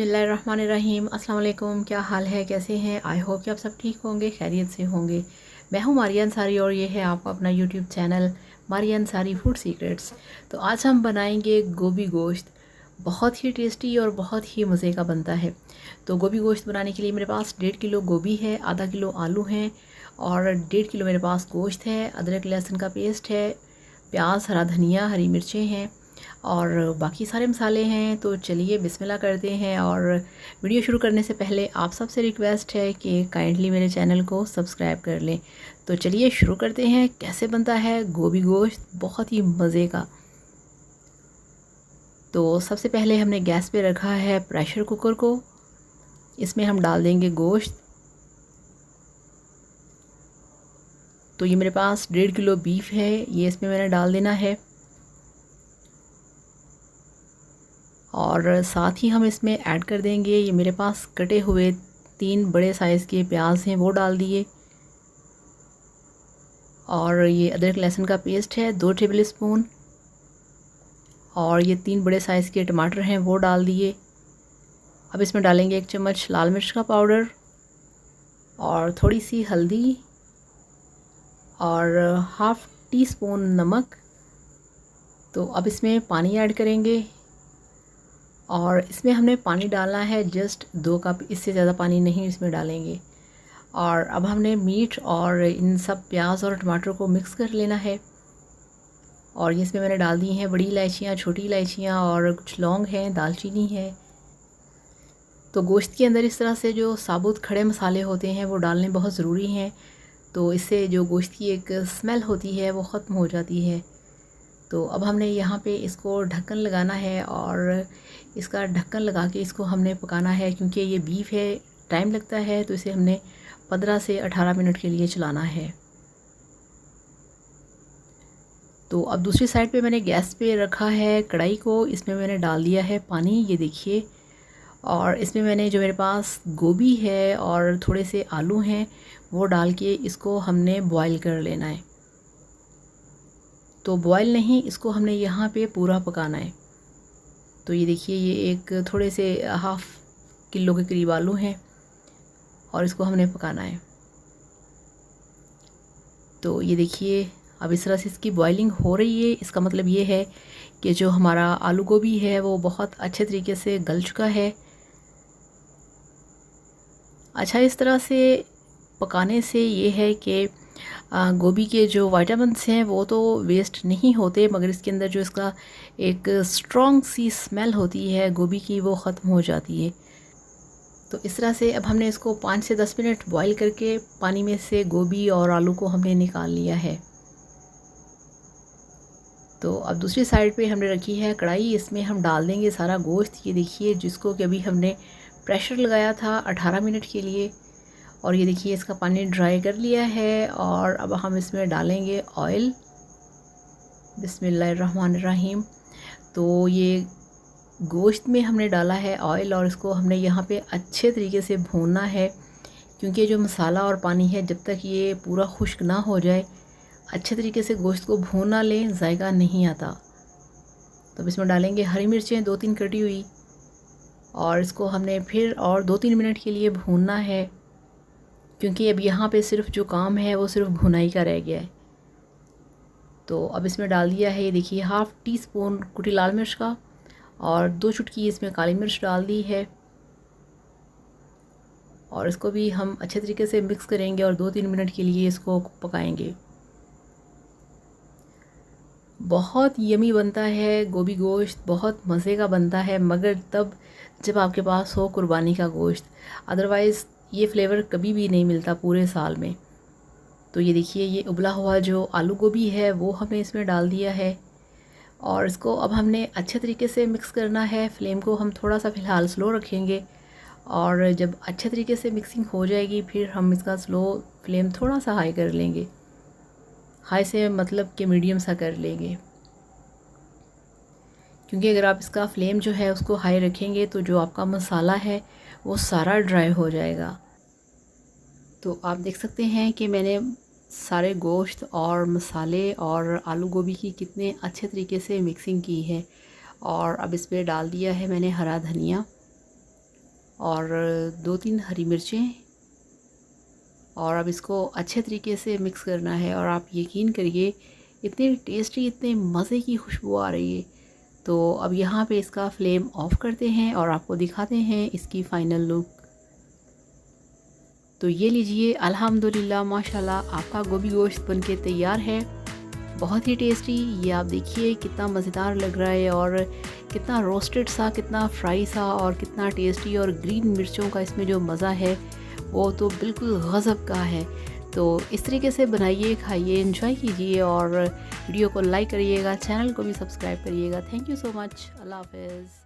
बिस्मिल्लाहिर्रहमानिर्रहीम। अस्सलाम वालेकुम। क्या हाल है, कैसे हैं? आई होप कि आप सब ठीक होंगे, खैरियत से होंगे। मैं हूं मारिया अंसारी और ये है आपका अपना YouTube channel Maria Ansari food secrets. तो आज हम बनाएंगे गोभी गोश्त। बहुत ही टेस्टी और बहुत ही मज़े का बनता है। तो गोभी गोश्त बनाने के लिए मेरे पास 1.5 किलो गोभी है, आधा किलो आलू हैं और 1.5 किलो मेरे पास गोश्त है, अदरक लहसुन का पेस्ट है, प्याज, हरा धनिया, हरी मिर्चें हैं और बाकी सारे मसाले हैं। तो चलिए बिस्मिल्लाह करते हैं। और वीडियो शुरू करने से पहले आप सबसे रिक्वेस्ट है कि काइंडली मेरे चैनल को सब्सक्राइब कर लें। तो चलिए शुरू करते हैं। कैसे बनता है गोभी गोश्त, बहुत ही मज़े का। तो सबसे पहले हमने गैस पे रखा है प्रेशर कुकर को। इसमें हम डाल देंगे गोश्त। तो ये मेरे पास 1.5 किलो बीफ है, ये इसमें मैंने डाल देना है। और साथ ही हम इसमें ऐड कर देंगे, ये मेरे पास कटे हुए 3 बड़े साइज़ के प्याज हैं, वो डाल दिए। और ये अदरक लहसुन का पेस्ट है 2 टेबल स्पून। और ये 3 बड़े साइज़ के टमाटर हैं, वो डाल दिए। अब इसमें डालेंगे 1 चम्मच लाल मिर्च का पाउडर और थोड़ी सी हल्दी और हाफ़ टी स्पून नमक। तो अब इसमें पानी ऐड करेंगे और इसमें हमने पानी डालना है जस्ट 2 कप, इससे ज़्यादा पानी नहीं इसमें डालेंगे। और अब हमने मीट और इन सब प्याज और टमाटर को मिक्स कर लेना है। और इसमें मैंने डाल दी हैं बड़ी इलायचियाँ, छोटी इलायचियाँ और कुछ लौंग हैं, दालचीनी है। तो गोश्त के अंदर इस तरह से जो साबुत खड़े मसाले होते हैं वो डालने बहुत ज़रूरी हैं। तो इससे जो गोश्त की एक स्मेल होती है वो ख़त्म हो जाती है। तो अब हमने यहाँ पे इसको ढक्कन लगाना है और इसका ढक्कन लगा के इसको हमने पकाना है। क्योंकि ये बीफ है, टाइम लगता है, तो इसे हमने 15 से 18 मिनट के लिए चलाना है। तो अब दूसरी साइड पे मैंने गैस पे रखा है कढ़ाई को। इसमें मैंने डाल दिया है पानी, ये देखिए। और इसमें मैंने जो मेरे पास गोभी है और थोड़े से आलू हैं वो डाल के इसको हमने बॉईल कर लेना है। तो बॉईल नहीं, इसको हमने यहाँ पे पूरा पकाना है। तो ये देखिए, ये एक थोड़े से हाफ़ किलो के करीब आलू हैं और इसको हमने पकाना है। तो ये देखिए, अब इस तरह से इसकी बॉइलिंग हो रही है। इसका मतलब ये है कि जो हमारा आलू गोभी है वो बहुत अच्छे तरीके से गल चुका है। अच्छा, इस तरह से पकाने से ये है कि गोभी के जो विटामिन्स हैं वो तो वेस्ट नहीं होते, मगर इसके अंदर जो इसका एक स्ट्रॉन्ग सी स्मेल होती है गोभी की, वो ख़त्म हो जाती है। तो इस तरह से अब हमने इसको 5 से 10 मिनट बॉईल करके पानी में से गोभी और आलू को हमने निकाल लिया है। तो अब दूसरी साइड पे हमने रखी है कढ़ाई, इसमें हम डाल देंगे सारा गोश्त। ये देखिए, जिसको कि अभी हमने प्रेशर लगाया था 18 मिनट के लिए। और ये देखिए, इसका पानी ड्राई कर लिया है। और अब हम इसमें डालेंगे ऑयल। बिस्मिल्लाहिर्रहमानिर्रहीम। तो ये गोश्त में हमने डाला है ऑयल और इसको हमने यहाँ पे अच्छे तरीके से भूनना है। क्योंकि जो मसाला और पानी है, जब तक ये पूरा खुश्क ना हो जाए, अच्छे तरीके से गोश्त को भून ना लें, जायका नहीं आता। तो अब इसमें डालेंगे हरी मिर्चें 2-3 कटी हुई और इसको हमने फिर और 2-3 मिनट के लिए भूनना है। क्योंकि अब यहाँ पे सिर्फ जो काम है वो सिर्फ भुनाई का रह गया है। तो अब इसमें डाल दिया है, ये देखिए, हाफ़ टी स्पून कुटी लाल मिर्च का और 2 चुटकी इसमें काली मिर्च डाल दी है। और इसको भी हम अच्छे तरीके से मिक्स करेंगे और 2-3 मिनट के लिए इसको पकाएंगे। बहुत यमी बनता है गोभी गोश्त, बहुत मज़े का बनता है, मगर तब जब आपके पास हो कुर्बानी का गोश्त। अदरवाइज़ ये फ्लेवर कभी भी नहीं मिलता पूरे साल में। तो ये देखिए, ये उबला हुआ जो आलू गोभी है वो हमने इसमें डाल दिया है। और इसको अब हमने अच्छे तरीके से मिक्स करना है। फ्लेम को हम थोड़ा सा फ़िलहाल स्लो रखेंगे और जब अच्छे तरीके से मिक्सिंग हो जाएगी फिर हम इसका स्लो फ्लेम थोड़ा सा हाई कर लेंगे। हाई से मतलब कि मीडियम सा कर लेंगे। क्योंकि अगर आप इसका फ्लेम जो है उसको हाई रखेंगे तो जो आपका मसाला है वो सारा ड्राई हो जाएगा। तो आप देख सकते हैं कि मैंने सारे गोश्त और मसाले और आलू गोभी की कितने अच्छे तरीके से मिक्सिंग की है। और अब इस पर डाल दिया है मैंने हरा धनिया और 2-3 हरी मिर्चें, और अब इसको अच्छे तरीके से मिक्स करना है। और आप यकीन करिए इतनी टेस्टी, इतने मज़े की खुशबू आ रही है। तो अब यहाँ पे इसका फ्लेम ऑफ करते हैं और आपको दिखाते हैं इसकी फ़ाइनल लुक। तो ये लीजिए, अल्हम्दुलिल्लाह माशाल्लाह आपका गोभी गोश्त बनके तैयार है। बहुत ही टेस्टी। ये आप देखिए कितना मज़ेदार लग रहा है, और कितना रोस्टेड सा, कितना फ्राई सा, और कितना टेस्टी। और ग्रीन मिर्चों का इसमें जो मज़ा है वो तो बिल्कुल गज़ब का है। तो इस तरीके से बनाइए, खाइए, एंजॉय कीजिए, और वीडियो को लाइक करिएगा, चैनल को भी सब्सक्राइब करिएगा। Thank you so much. Allah हाफ़िज़।